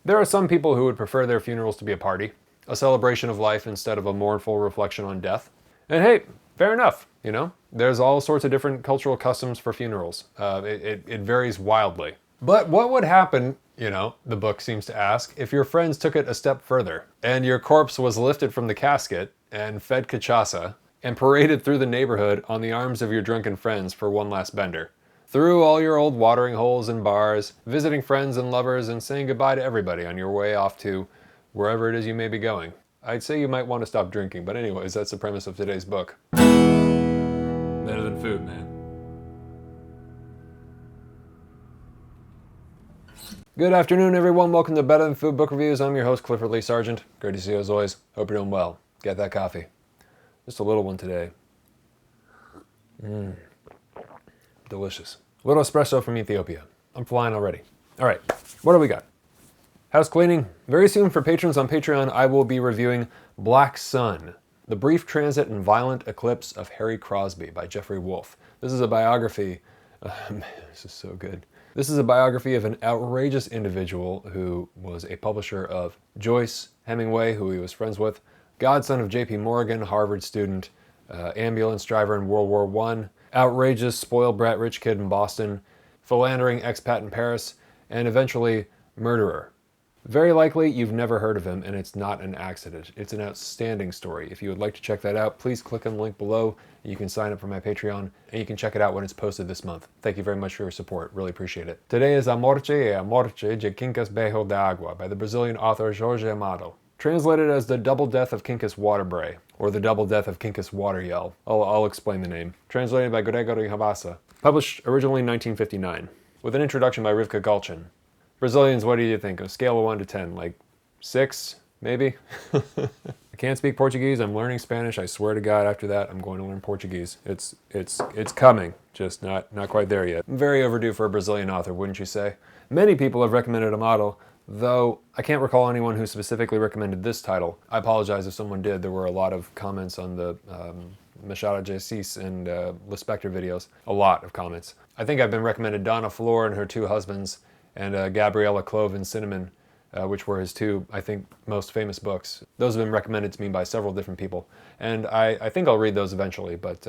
There are some people who would prefer their funerals to be a party, a celebration of life instead of a mournful reflection on death. And hey, fair enough, you know? There's all sorts of different cultural customs for funerals. It varies wildly. But what would happen, you know, the book seems to ask, if your friends took it a step further, and your corpse was lifted from the casket and fed cachaça, and paraded through the neighborhood on the arms of your drunken friends for one last bender? Through all your old watering holes and bars, visiting friends and lovers, and saying goodbye to everybody on your way off to wherever it is you may be going. I'd say you might want to stop drinking, but anyways, that's the premise of today's book. Better than food, man. Good afternoon, everyone. Welcome to Better Than Food Book Reviews. I'm your host, Clifford Lee Sargent. Great to see you as always. Hope you're doing well. Get that coffee. Just a little one today. Delicious. Little espresso from Ethiopia. I'm flying already. All right, what do we got? House cleaning. Very soon for patrons on Patreon, I will be reviewing Black Sun, The Brief Transit and Violent Eclipse of Harry Crosby by Jeffrey Wolfe. This is a biography. Man, this is so good. This is a biography of an outrageous individual who was a publisher of Joyce, Hemingway, who he was friends with, godson of J.P. Morgan, Harvard student, ambulance driver in World War I, outrageous spoiled brat rich kid in Boston, philandering expat in Paris, and eventually murderer. Very likely you've never heard of him, and it's not an accident. It's an outstanding story. If you would like to check that out, please click on the link below. You can sign up for my Patreon, and you can check it out when it's posted this month. Thank you very much for your support. Really appreciate it. Today is A Morte de Quincas Berro d'Água by the Brazilian author Jorge Amado. Translated as The Double Death of Quincas Water-Bray, or The Double Death of Quincas Water-Yell. I'll explain the name. Translated by Gregory Habassa. Published originally in 1959, with an introduction by Rivka Galchin. Brazilians, what do you think? On a scale of 1 to 10, like 6, maybe? I can't speak Portuguese. I'm learning Spanish. I swear to God, after that, I'm going to learn Portuguese. It's coming, just not quite there yet. Very overdue for a Brazilian author, wouldn't you say? Many people have recommended Amado, though I can't recall anyone who specifically recommended this title. I apologize if someone did. There were a lot of comments on the Machado de Assis and Lispector videos. A lot of comments. I think I've been recommended Donna Flor and Her Two Husbands, and Gabrielle, Clove and Cinnamon, which were his two, I think, most famous books. Those have been recommended to me by several different people, and I think I'll read those eventually, but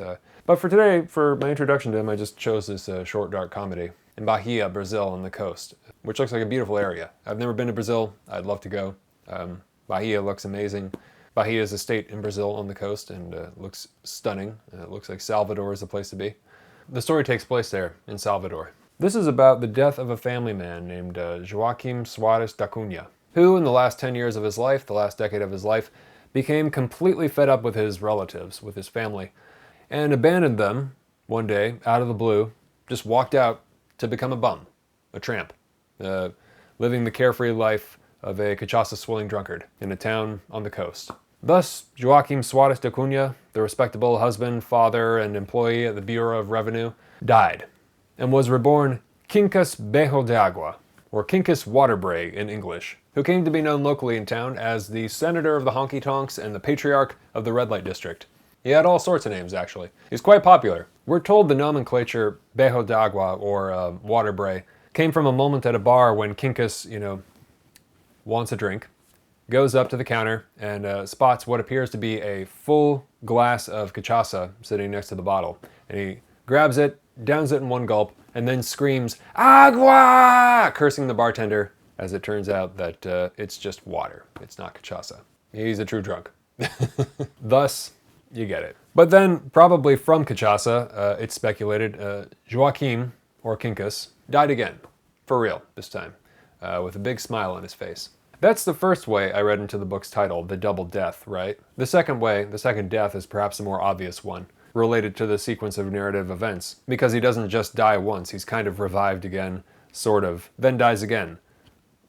for today, for my introduction to him, I just chose this short, dark comedy in Bahia, Brazil, on the coast, which looks like a beautiful area. I've never been to Brazil. I'd love to go. Bahia looks amazing. Bahia is a state in Brazil on the coast, and looks stunning. It looks like Salvador is the place to be. The story takes place there, in Salvador. This is about the death of a family man named Joaquim Soares da Cunha, who in the last 10 years of his life, the last decade of his life, became completely fed up with his relatives, with his family, and abandoned them one day, out of the blue, just walked out to become a bum, a tramp, living the carefree life of a cachaça-swilling drunkard in a town on the coast. Thus, Joaquim Soares da Cunha, the respectable husband, father, and employee at the Bureau of Revenue, died, and was reborn Quincas Berro d'Água, or Quincas Water-Bray in English, who came to be known locally in town as the senator of the honky-tonks and the patriarch of the red light district. He had all sorts of names, actually. He's quite popular. We're told the nomenclature Berro d'Água, or Water-Bray, came from a moment at a bar when Quincas, wants a drink, goes up to the counter, and spots what appears to be a full glass of cachaça sitting next to the bottle. And he grabs it, downs it in one gulp, and then screams, "Agua!" cursing the bartender, as it turns out that it's just water. It's not cachaça. He's a true drunk. Thus, you get it. But then, probably from cachaça, it's speculated, Joaquim, or Quincas, died again. For real, this time. With a big smile on his face. That's the first way I read into the book's title, The Double Death, right? The second way, the second death, is perhaps a more obvious one, related to the sequence of narrative events, because he doesn't just die once, he's kind of revived again, sort of, then dies again,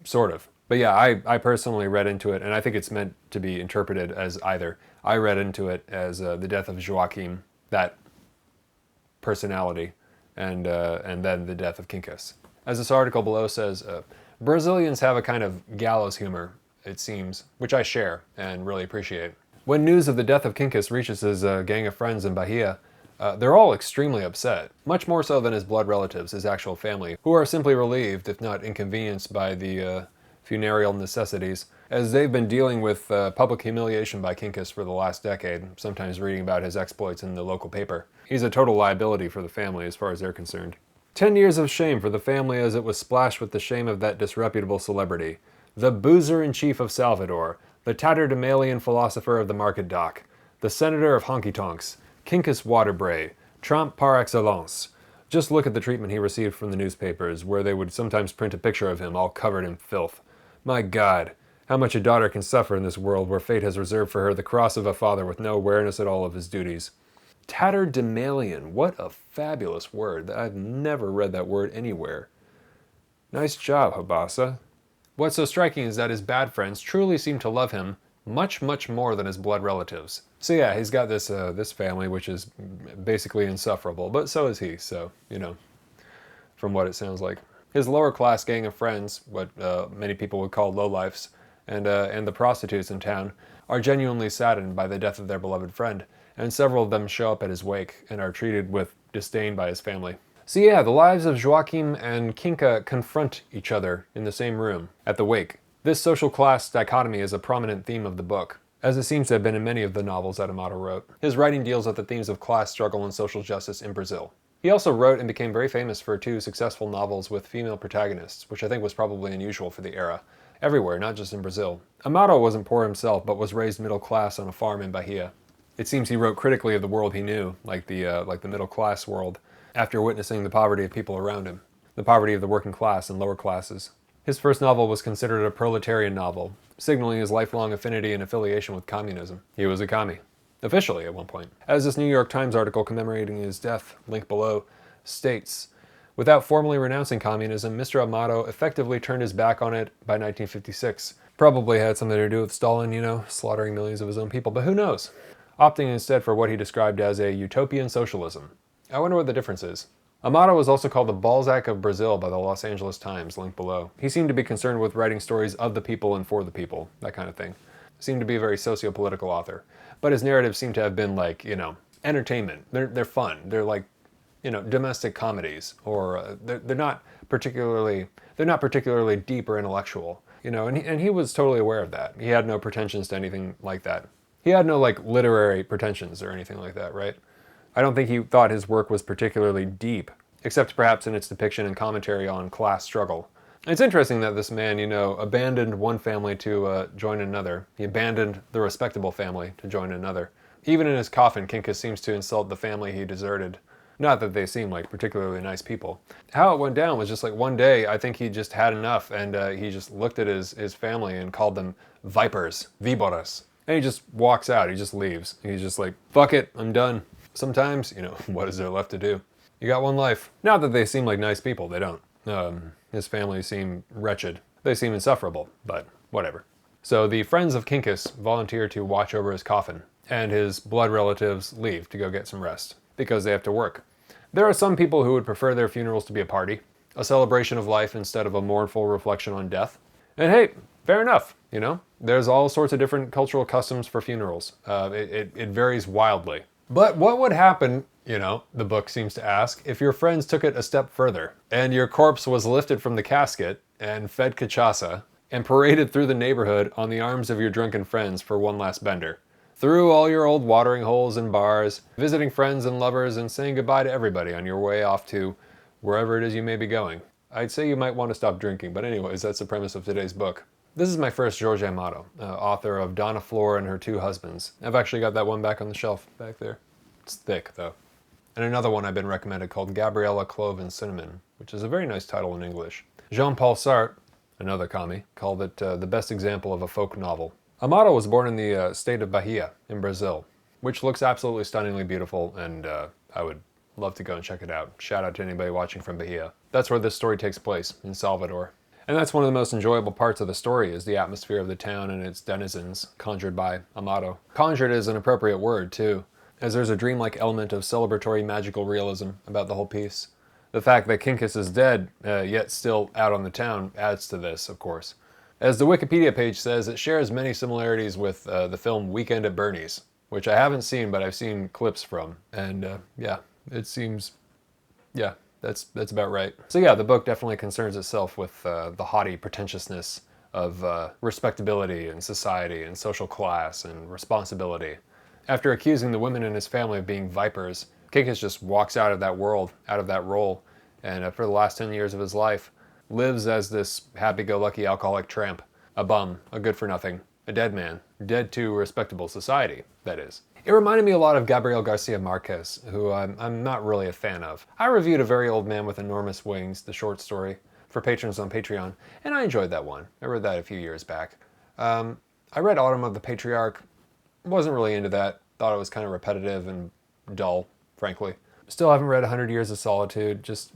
sort of. But yeah, I personally read into it, and I think it's meant to be interpreted as either. I read into it as the death of Joaquim, that personality, and then the death of Quincas. As this article below says, Brazilians have a kind of gallows humor, it seems, which I share and really appreciate. When news of the death of Quincas reaches his gang of friends in Bahia, they're all extremely upset, much more so than his blood relatives, his actual family, who are simply relieved, if not inconvenienced, by the funereal necessities, as they've been dealing with public humiliation by Quincas for the last decade, sometimes reading about his exploits in the local paper. He's a total liability for the family as far as they're concerned. 10 years of shame for the family as it was splashed with the shame of that disreputable celebrity. The boozer-in-chief of Salvador, the tatterdemalion philosopher of the market dock, the senator of honky-tonks, Quincas Water-Bray, Trump par excellence. Just look at the treatment he received from the newspapers, where they would sometimes print a picture of him all covered in filth. My God, how much a daughter can suffer in this world where fate has reserved for her the cross of a father with no awareness at all of his duties. Tatterdemalion, what a fabulous word. I've never read that word anywhere. Nice job, Habasa. What's so striking is that his bad friends truly seem to love him much, much more than his blood relatives. So yeah, he's got this this family, which is basically insufferable, but so is he, so, you know, from what it sounds like. His lower class gang of friends, what many people would call lowlifes, and the prostitutes in town, are genuinely saddened by the death of their beloved friend, and several of them show up at his wake and are treated with disdain by his family. So yeah, the lives of Joachim and Quinca confront each other in the same room, at the wake. This social class dichotomy is a prominent theme of the book, as it seems to have been in many of the novels that Amado wrote. His writing deals with the themes of class struggle and social justice in Brazil. He also wrote and became very famous for 2 successful novels with female protagonists, which I think was probably unusual for the era. Everywhere, not just in Brazil. Amado wasn't poor himself, but was raised middle class on a farm in Bahia. It seems he wrote critically of the world he knew, like the middle class world, after witnessing the poverty of people around him, the poverty of the working class and lower classes. His first novel was considered a proletarian novel, signaling his lifelong affinity and affiliation with communism. He was a commie. Officially at one point. As this New York Times article commemorating his death, linked below, states, without formally renouncing communism, Mr. Amado effectively turned his back on it by 1956. Probably had something to do with Stalin, you know, slaughtering millions of his own people, but who knows? Opting instead for what he described as a utopian socialism. I wonder what the difference is. Amado was also called the Balzac of Brazil by the Los Angeles Times, linked below. He seemed to be concerned with writing stories of the people and for the people, that kind of thing. Seemed to be a very socio-political author. But his narratives seem to have been like, you know, entertainment. They're fun. They're like, you know, domestic comedies, or they're not particularly deep or intellectual, you know, and he was totally aware of that. He had no pretensions to anything like that. He had no like literary pretensions or anything like that, right? I don't think he thought his work was particularly deep, except perhaps in its depiction and commentary on class struggle. It's interesting that this man, you know, abandoned one family to join another. He abandoned the respectable family to join another. Even in his coffin, Quincas seems to insult the family he deserted. Not that they seem like particularly nice people. How it went down was just like one day, I think he just had enough, and he just looked at his family and called them vipers, víboras. And he just walks out, he just leaves. He's just like, fuck it, I'm done. Sometimes, you know, what is there left to do? You got one life. Not that they seem like nice people, they don't. His family seem wretched. They seem insufferable, but whatever. So the friends of Quincas volunteer to watch over his coffin, and his blood relatives leave to go get some rest, because they have to work. There are some people who would prefer their funerals to be a party, a celebration of life instead of a mournful reflection on death. And hey, fair enough, you know? There's all sorts of different cultural customs for funerals. It varies wildly. But what would happen, you know, the book seems to ask, if your friends took it a step further, and your corpse was lifted from the casket, and fed cachaça, and paraded through the neighborhood on the arms of your drunken friends for one last bender? Through all your old watering holes and bars, visiting friends and lovers, and saying goodbye to everybody on your way off to wherever it is you may be going. I'd say you might want to stop drinking, but anyways, that's the premise of today's book. This is my first Jorge Amado, author of Donna Flor and Her Two Husbands. I've actually got that one back on the shelf back there. It's thick, though. And another one I've been recommended called Gabrielle, Clove and Cinnamon, which is a very nice title in English. Jean-Paul Sartre, another commie, called it the best example of a folk novel. Amado was born in the state of Bahia in Brazil, which looks absolutely stunningly beautiful, and I would love to go and check it out. Shout out to anybody watching from Bahia. That's where this story takes place, in Salvador. And that's one of the most enjoyable parts of the story, is the atmosphere of the town and its denizens, conjured by Amado. Conjured is an appropriate word, too, as there's a dreamlike element of celebratory magical realism about the whole piece. The fact that Quincas is dead, yet still out on the town, adds to this, of course. As the Wikipedia page says, it shares many similarities with the film Weekend at Bernie's, which I haven't seen, but I've seen clips from. And yeah, it seems, yeah, that's about right. So yeah, the book definitely concerns itself with the haughty pretentiousness respectability and society and social class and responsibility. After accusing the women in his family of being vipers, Quincas just walks out of that world, out of that role, and for the last 10 years of his life, lives as this happy-go-lucky alcoholic tramp, a bum, a good-for-nothing, a dead man, dead to respectable society, that is. It reminded me a lot of Gabrielle Garcia Marquez, who I'm not really a fan of. I reviewed A Very Old Man with Enormous Wings, the short story, for patrons on Patreon, and I enjoyed that one. I read that a few years back. I read Autumn of the Patriarch, wasn't really into that, thought it was kind of repetitive and dull, frankly. Still haven't read 100 Years of Solitude, just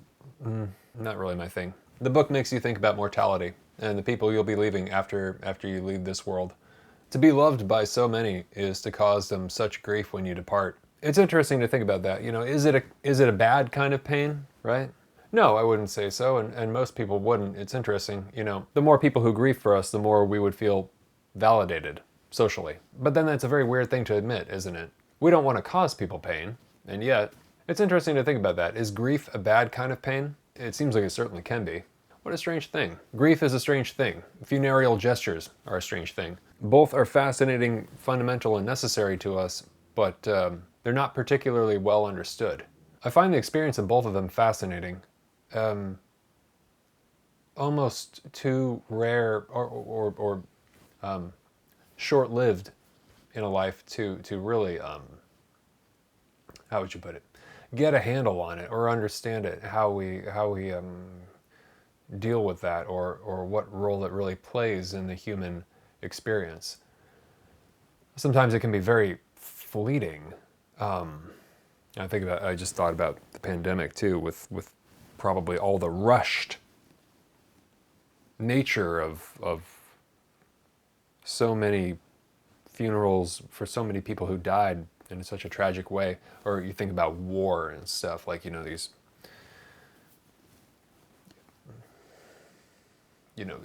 not really my thing. The book makes you think about mortality and the people you'll be leaving after you leave this world. To be loved by so many is to cause them such grief when you depart. It's interesting to think about that. You know, is it a bad kind of pain, right? No, I wouldn't say so, and most people wouldn't. It's interesting, you know, the more people who grieve for us, the more we would feel validated socially. But then that's a very weird thing to admit, isn't it? We don't want to cause people pain, and yet, it's interesting to think about that. Is grief a bad kind of pain? It seems like it certainly can be. What a strange thing. Grief is a strange thing. Funereal gestures are a strange thing. Both are fascinating, fundamental, and necessary to us, but they're not particularly well understood. I find the experience of both of them fascinating. Almost too rare or short-lived in a life to really, how would you put it? Get a handle on it or understand it, how we deal with that, or what role it really plays in the human experience. Sometimes it can be very fleeting. I just thought about the pandemic too, with probably all the rushed nature of so many funerals for so many people who died in such a tragic way. Or you think about war and stuff, like, you know, these, you know,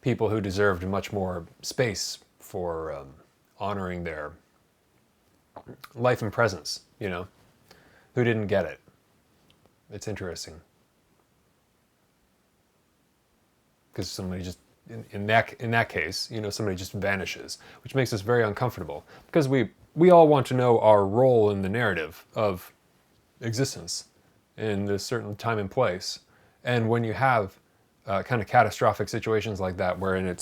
people who deserved much more space for honoring their life and presence, you know, who didn't get it. It's interesting. Because somebody just, in that case, you know, somebody just vanishes, which makes us very uncomfortable. Because we all want to know our role in the narrative of existence in this certain time and place. And when you have kind of catastrophic situations like that, wherein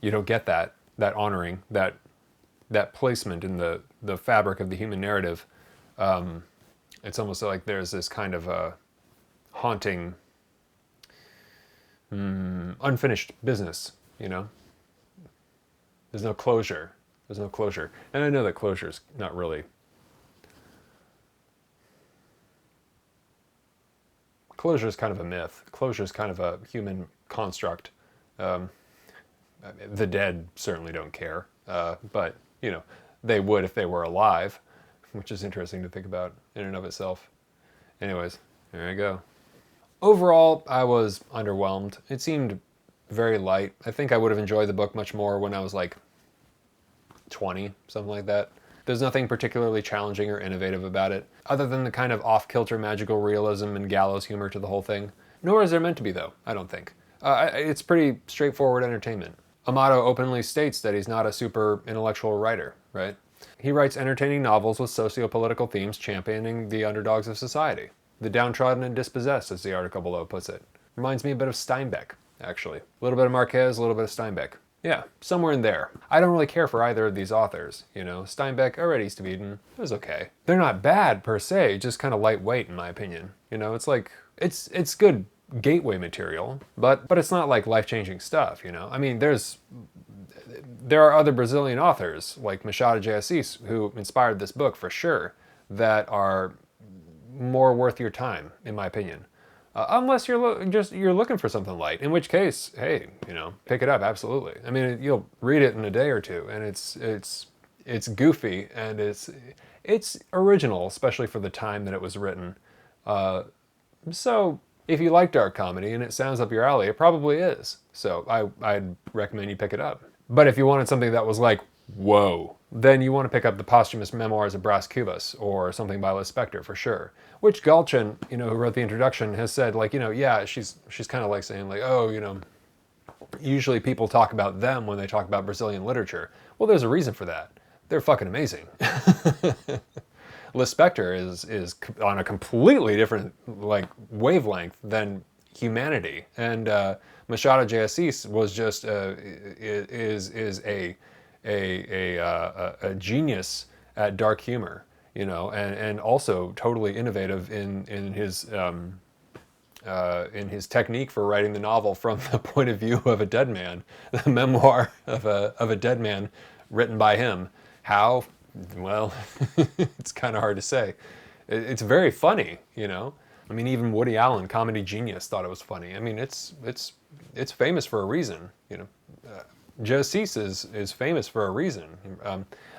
you don't get that honoring, that placement in the fabric of the human narrative, it's almost like there's this kind of a haunting, unfinished business, you know? There's no closure. And I know that closure is not really... Closure is kind of a myth. Closure is kind of a human construct. The dead certainly don't care, but, you know, they would if they were alive, which is interesting to think about in and of itself. Anyways, there you go. Overall, I was underwhelmed. It seemed very light. I think I would have enjoyed the book much more when I was like 20, something like that. There's nothing particularly challenging or innovative about it, other than the kind of off-kilter magical realism and gallows humor to the whole thing. Nor is there meant to be, though, I don't think. It's pretty straightforward entertainment. Amado openly states that he's not a super intellectual writer, right? He writes entertaining novels with socio-political themes championing the underdogs of society. The downtrodden and dispossessed, as the article below puts it. Reminds me a bit of Steinbeck, actually. A little bit of Marquez, a little bit of Steinbeck. Yeah, somewhere in there. I don't really care for either of these authors, you know. Steinbeck, I read East of Eden. It was okay. They're not bad, per se, just kind of lightweight, in my opinion. You know, it's like, it's good gateway material, but it's not like life-changing stuff, you know. I mean, there are other Brazilian authors, like Machado de Assis, who inspired this book, for sure, that are more worth your time, in my opinion. Unless you're looking for something light, in which case, hey, you know, pick it up, absolutely. I mean, you'll read it in a day or two, and it's goofy, and it's original, especially for the time that it was written. So if you like dark comedy and it sounds up your alley, it probably is. So I'd recommend you pick it up. But if you wanted something that was like, whoa, then you want to pick up the posthumous memoirs of Bras Cubas or something by Liz Spector, for sure. Which Galchen, you know, who wrote the introduction, has said, like, you know, yeah, she's kind of like saying, like, oh, you know, Usually people talk about them when they talk about Brazilian literature. Well, there's a reason for that. They're fucking amazing. Lispector is on a completely different like wavelength than humanity, and Machado de Assis was just is a genius at dark humor, you know, and also totally innovative in his technique for writing the novel from the point of view of a dead man, the memoir of a dead man written by him. How? Well, it's kind of hard to say. It's very funny, you know. I mean, even Woody Allen, comedy genius, thought it was funny. I mean, it's famous for a reason, you know. Josis is famous for a reason.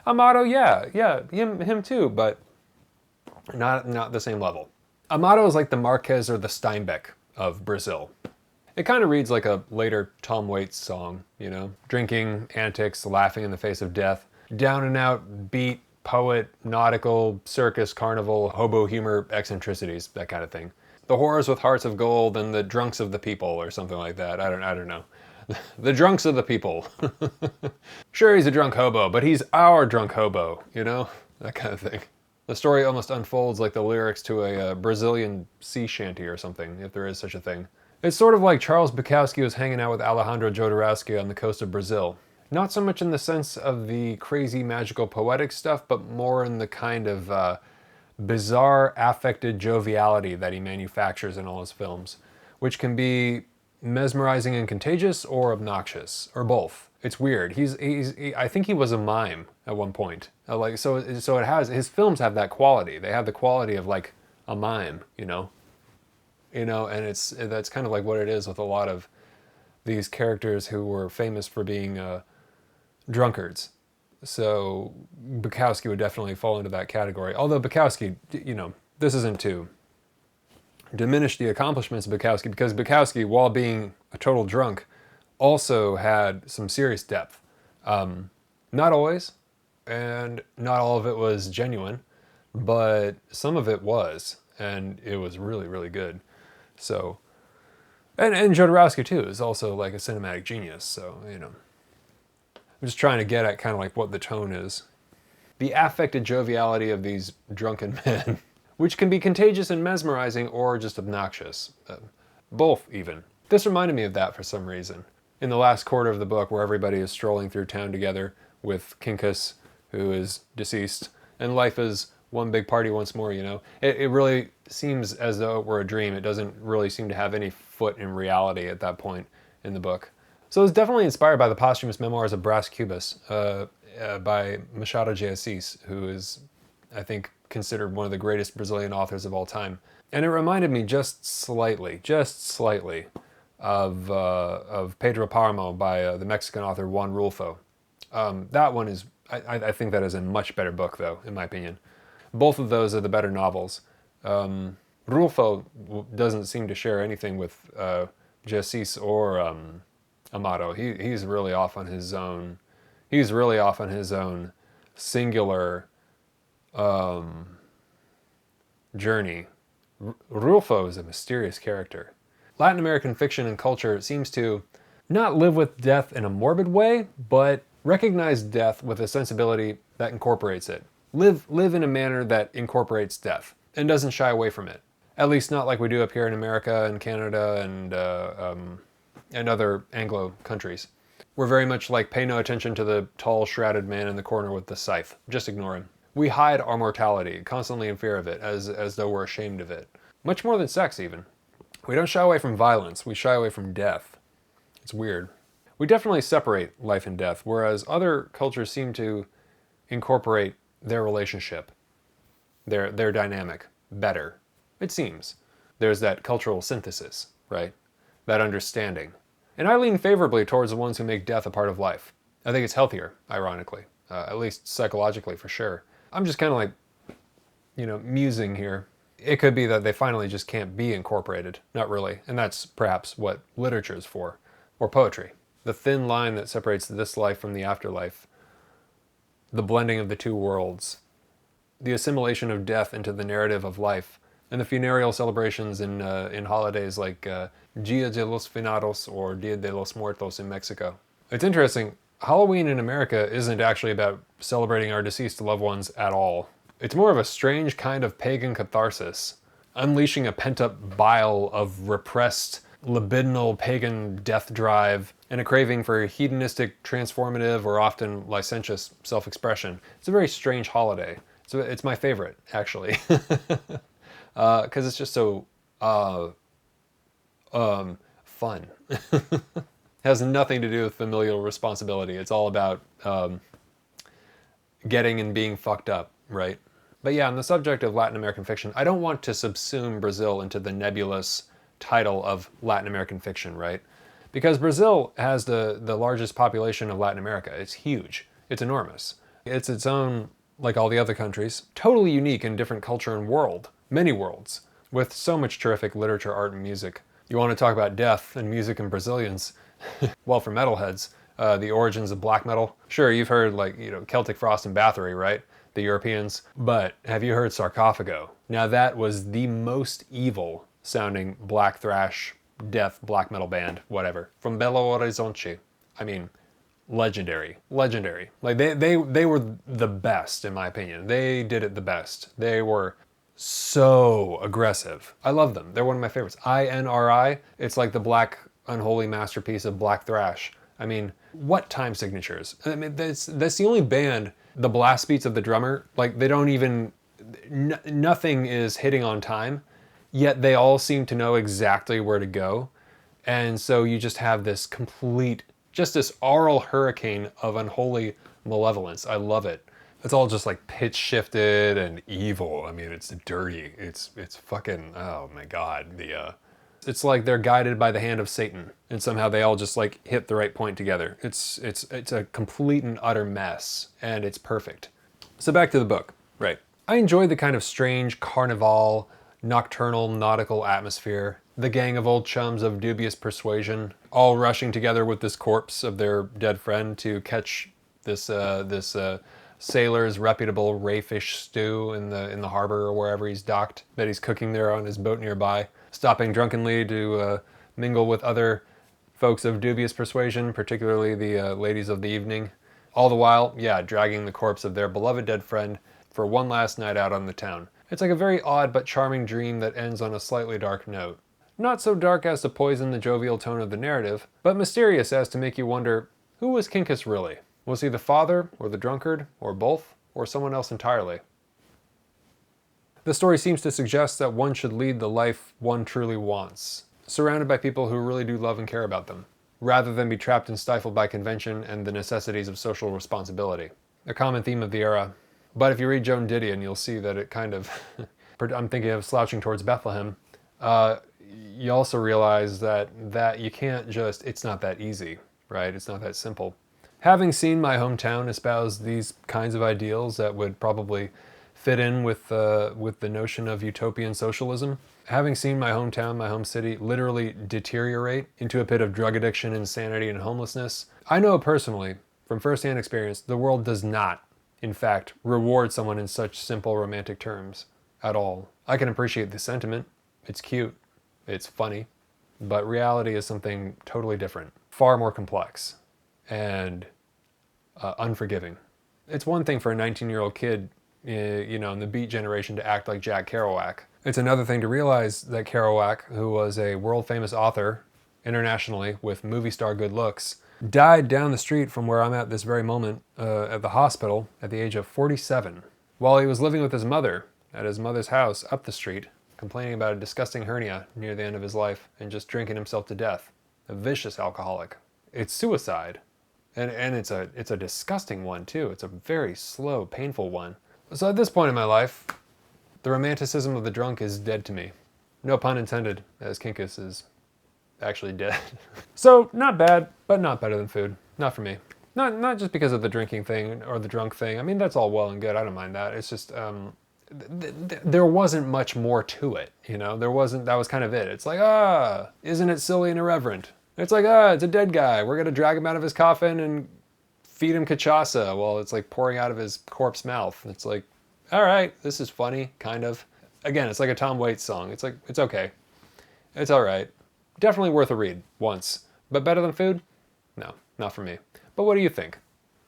Amado, yeah, him too, but not the same level. Amado is like the Marquez or the Steinbeck of Brazil. It kind of reads like a later Tom Waits song, you know? Drinking, antics, laughing in the face of death. Down and out, beat, poet, nautical, circus, carnival, hobo humor, eccentricities, that kind of thing. The whores with hearts of gold and the drunks of the people, or something like that. I don't know. The drunks of the people. Sure, he's a drunk hobo, but he's our drunk hobo, you know? That kind of thing. The story almost unfolds like the lyrics to a Brazilian sea shanty or something, if there is such a thing. It's sort of like Charles Bukowski was hanging out with Alejandro Jodorowsky on the coast of Brazil. Not so much in the sense of the crazy, magical, poetic stuff, but more in the kind of bizarre, affected joviality that he manufactures in all his films, which can be mesmerizing and contagious, or obnoxious, or both. It's weird. I think he was a mime at one point. So it has, his films have that quality. They have the quality of like a mime, you know, and that's kind of like what it is with a lot of these characters who were famous for being drunkards. So Bukowski would definitely fall into that category. Although Bukowski, you know, this isn't to diminish the accomplishments of Bukowski, because Bukowski, while being a total drunk, also had some serious depth. Not always, and not all of it was genuine, but some of it was, and it was really, really good. So, and Jodorowsky too is also like a cinematic genius, so, you know. I'm just trying to get at kind of like what the tone is. The affected joviality of these drunken men, which can be contagious and mesmerizing or just obnoxious. Both, even. This reminded me of that for some reason. In the last quarter of the book, where everybody is strolling through town together with Quincas, who is deceased, and life is one big party once more, you know. It really seems as though it were a dream. It doesn't really seem to have any foot in reality at that point in the book. So it's definitely inspired by the posthumous memoirs of Brás Cubas by Machado de Assis, who is, I think, considered one of the greatest Brazilian authors of all time. And it reminded me just slightly, of Pedro Páramo by the Mexican author Juan Rulfo. That one is, I think that is a much better book, though, in my opinion. Both of those are the better novels. Rulfo doesn't seem to share anything with Jessis or Amado. He's really off on his own. He's really off on his own singular journey. Rulfo is a mysterious character. Latin American fiction and culture seems to not live with death in a morbid way, but recognize death with a sensibility that incorporates it. Live in a manner that incorporates death and doesn't shy away from it. At least not like we do up here in America and Canada and other Anglo countries. We're very much like, pay no attention to the tall, shrouded man in the corner with the scythe. Just ignore him. We hide our mortality, constantly in fear of it, as though we're ashamed of it. Much more than sex, even. We don't shy away from violence, we shy away from death. It's weird. We definitely separate life and death, whereas other cultures seem to incorporate their relationship, their dynamic, better. It seems. There's that cultural synthesis, right? That understanding. And I lean favorably towards the ones who make death a part of life. I think it's healthier, ironically. At least psychologically, for sure. I'm just kind of like, you know, musing here. It could be that they finally just can't be incorporated. Not really. And that's perhaps what literature is for. Or poetry. The thin line that separates this life from the afterlife. The blending of the two worlds. The assimilation of death into the narrative of life and the funereal celebrations in holidays like Dia de los Finados or Dia de los Muertos in Mexico. It's interesting, Halloween in America isn't actually about celebrating our deceased loved ones at all. It's more of a strange kind of pagan catharsis, unleashing a pent-up bile of repressed libidinal pagan death drive and a craving for hedonistic, transformative, or often licentious self-expression. It's a very strange holiday. So it's my favorite, actually, because it's just so fun. It has nothing to do with familial responsibility. It's all about getting and being fucked up, right? But yeah, on the subject of Latin American fiction, I don't want to subsume Brazil into the nebulous title of Latin American fiction, right? Because Brazil has the largest population of Latin America. It's huge. It's enormous. It's its own, like all the other countries, totally unique and different culture and world. Many worlds. With so much terrific literature, art, and music. You want to talk about death and music and Brazilians? Well, for metalheads, the origins of black metal. Sure, you've heard Celtic Frost and Bathory, right? The Europeans. But have you heard Sarcophago? Now that was the most evil sounding black thrash, death, black metal band, whatever. From Belo Horizonte. I mean, legendary. Legendary. Like they were the best, in my opinion. They did it the best. They were so aggressive. I love them. They're one of my favorites. INRI, it's like the black unholy masterpiece of black thrash. I mean, what time signatures? I mean, that's the only band, the blast beats of the drummer, like they don't even, nothing is hitting on time, yet they all seem to know exactly where to go. And so you just have this complete, just this aural hurricane of unholy malevolence. I love it. It's all just like pitch shifted and evil. I mean, it's dirty. It's fucking, oh my God. It's like they're guided by the hand of Satan, and somehow they all just like hit the right point together. It's a complete and utter mess, and it's perfect. So back to the book, right? I enjoyed the kind of strange carnival, nocturnal, nautical atmosphere. The gang of old chums of dubious persuasion, all rushing together with this corpse of their dead friend to catch this sailor's reputable rayfish stew in the harbor or wherever he's docked, that he's cooking there on his boat nearby, stopping drunkenly to mingle with other folks of dubious persuasion, particularly the ladies of the evening. All the while, yeah, dragging the corpse of their beloved dead friend for one last night out on the town. It's like a very odd but charming dream that ends on a slightly dark note. Not so dark as to poison the jovial tone of the narrative, but mysterious as to make you wonder, who was Quincas really? Was he the father, or the drunkard, or both, or someone else entirely? The story seems to suggest that one should lead the life one truly wants, surrounded by people who really do love and care about them, rather than be trapped and stifled by convention and the necessities of social responsibility. A common theme of the era. But if you read Joan Didion, you'll see that it kind of, I'm thinking of Slouching Towards Bethlehem, you also realize that you can't just, it's not that easy, right? It's not that simple. Having seen my hometown espouse these kinds of ideals that would probably fit in with the notion of utopian socialism, having seen my hometown, my home city, literally deteriorate into a pit of drug addiction, insanity, and homelessness, I know personally, from firsthand experience, the world does not, in fact, reward someone in such simple romantic terms at all. I can appreciate the sentiment. It's cute. It's funny. But reality is something totally different, far more complex, and unforgiving. It's one thing for a 19-year-old kid, in the Beat generation to act like Jack Kerouac. It's another thing to realize that Kerouac, who was a world-famous author internationally with movie star good looks, died down the street from where I'm at this very moment at the hospital at the age of 47, while he was living with his mother at his mother's house up the street, complaining about a disgusting hernia near the end of his life and just drinking himself to death. A vicious alcoholic. It's suicide. And it's a disgusting one too. It's a very slow, painful one. So at this point in my life, the romanticism of the drunk is dead to me. No pun intended, as Quincas is actually dead. So not bad, but not better than food. Not for me. Not just because of the drinking thing or the drunk thing. I mean, that's all well and good. I don't mind that. It's just there wasn't much more to it. There wasn't. That was kind of it. It's like, isn't it silly and irreverent? It's like, it's a dead guy. We're going to drag him out of his coffin and feed him cachaça while it's like pouring out of his corpse mouth. It's like, all right, this is funny, kind of. Again, it's like a Tom Waits song. It's like, it's okay. It's all right. Definitely worth a read once. But better than food? No, not for me. But what do you think?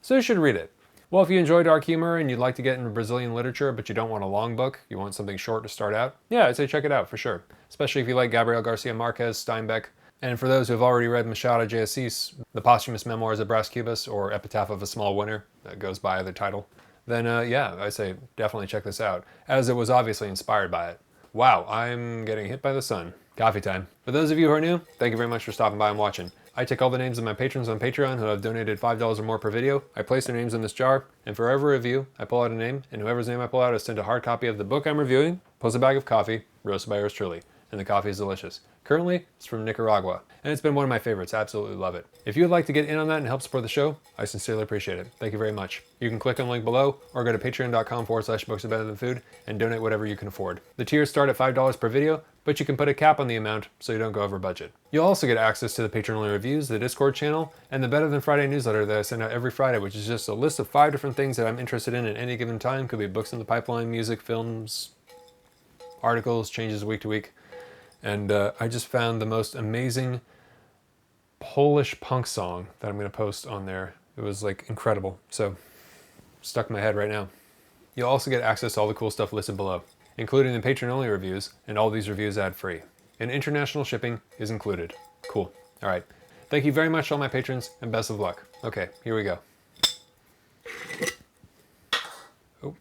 So you should read it. Well, if you enjoy dark humor and you'd like to get into Brazilian literature, but you don't want a long book, you want something short to start out, yeah, I'd say check it out for sure. Especially if you like Gabrielle Garcia Marquez, Steinbeck. And for those who have already read Machado de Assis, The Posthumous Memoirs of Bras Cubas, or Epitaph of a Small Winter, that goes by either title, then yeah, I'd say definitely check this out, as it was obviously inspired by it. Wow, I'm getting hit by the sun. Coffee time. For those of you who are new, thank you very much for stopping by and watching. I take all the names of my patrons on Patreon who have donated $5 or more per video. I place their names in this jar, and for every review, I pull out a name, and whoever's name I pull out is sent a hard copy of the book I'm reviewing, plus a bag of coffee, roasted by yours truly. And the coffee is delicious. Currently, it's from Nicaragua, and it's been one of my favorites. I absolutely love it. If you would like to get in on that and help support the show, I sincerely appreciate it. Thank you very much. You can click on the link below, or go to patreon.com/books are better than food, and donate whatever you can afford. The tiers start at $5 per video, but you can put a cap on the amount so you don't go over budget. You'll also get access to the Patron-Only Reviews, the Discord channel, and the Better Than Friday newsletter that I send out every Friday, which is just a list of 5 different things that I'm interested in at any given time. Could be books in the pipeline, music, films, articles, changes week to week. And I just found the most amazing Polish punk song that I'm going to post on there. It was like incredible. So stuck in my head right now. You'll also get access to all the cool stuff listed below, including the Patron-only reviews, and all these reviews ad-free. And international shipping is included. Cool. All right. Thank you very much to all my patrons, and best of luck. Okay, here we go. Oh.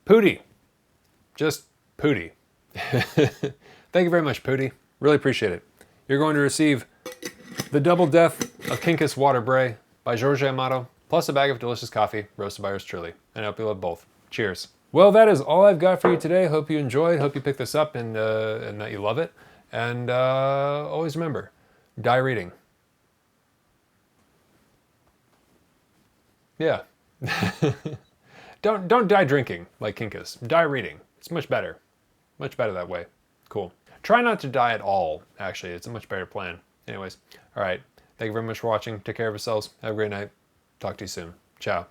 Pooty. Just Pooty. Thank you very much, Pooty. Really appreciate it. You're going to receive The Double Death of Quincas Water-Bray by Jorge Amado, plus a bag of delicious coffee roasted by yours truly. And I hope you love both. Cheers. Well, that is all I've got for you today. Hope you enjoyed. Hope you picked this up and that you love it. And always remember, die reading. Yeah. Don't die drinking like Quincas. Die reading. It's much better. Much better that way. Cool. Try not to die at all, actually. It's a much better plan. Anyways, all right. Thank you very much for watching. Take care of yourselves. Have a great night. Talk to you soon. Ciao.